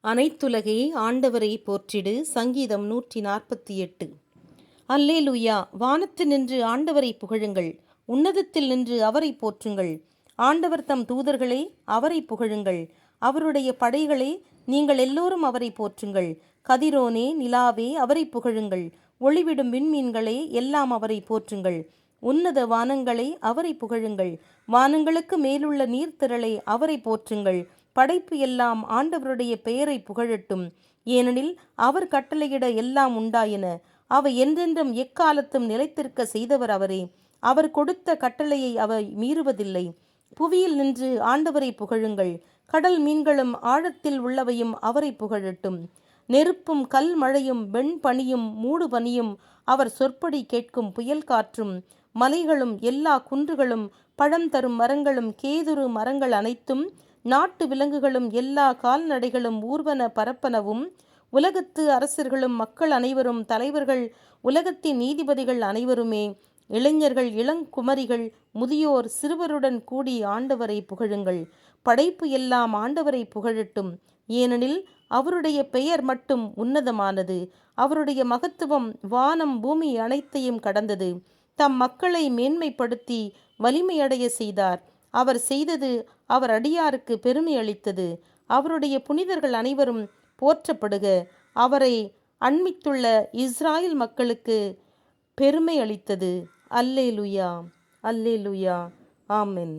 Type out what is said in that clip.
அனைத்துலகே ஆண்டவரை போற்றிடு. சங்கீதம் 148. அல்லேலூயா. வானத்து நின்று ஆண்டவரை புகழுங்கள், உன்னதத்தில் நின்று அவரை போற்றுங்கள். ஆண்டவர் தம் தூதர்களே, அவரை புகழுங்கள். அவருடைய படைகளே, நீங்கள் எல்லோரும் அவரை போற்றுங்கள். கதிரோனே, நிலாவே, அவரை புகழுங்கள். ஒளிவிடும் விண்மீன்களே, எல்லாம் அவரை போற்றுங்கள். உன்னத வானங்களே, அவரை புகழுங்கள். வானங்களுக்கு மேலுள்ள நீர்த்திரளே, அவரை போற்றுங்கள். படைப்பு எல்லாம் ஆண்டவருடைய பெயரை புகழட்டும். ஏனெனில் அவர் கட்டளையிட எல்லாம் உண்டாயின. அவை என்றென்றும் எக்காலத்தும் நிலைத்திருக்க செய்தவர் அவரே. அவர் கொடுத்த கட்டளையை அவை மீறுவதில்லை. புவியில் நின்று ஆண்டவரை புகழுங்கள். கடல் மீன்களும் ஆழத்தில் உள்ளவையும் அவரை புகழட்டும். நெருப்பும் கல் மழையும் வெண்பனியும் மூடு பனியும் அவர் சொற்படி கேட்கும் புயல் காற்றும் மலைகளும் எல்லா குன்றுகளும் பழம் தரும் மரங்களும் கேதுரு மரங்கள் அனைத்தும் நாட்டு விலங்குகளும் எல்லா கால்நடைகளும் ஊர்வன பரப்பனவும் உலகத்து அரசர்களும் மக்கள் அனைவரும் தலைவர்கள் உலகத்தின் நீதிபதிகள் அனைவருமே இளைஞர்கள் இளங்குமரிகள் முதியோர் சிறுவருடன் கூடி ஆண்டவரை புகழுங்கள். படைப்பு எல்லாம் ஆண்டவரை புகழட்டும். ஏனெனில் அவருடைய பெயர் மட்டும் உன்னதமானது. அவருடைய மகத்துவம் வானம் பூமி அனைத்தையும் கடந்தது. தம் மக்களை மேன்மைப்படுத்தி வலிமையடைய செய்தார். அவர் செய்தது அவர் அடியாருக்கு பெருமை அளித்தது. அவருடைய புனிதர்கள் அனைவரும் போற்றப்படுக. அவரை அண்மித்துள்ள இஸ்ராயல் மக்களுக்கு பெருமை அளித்தது. அல்லேலூயா, அல்லேலூயா, ஆமென்.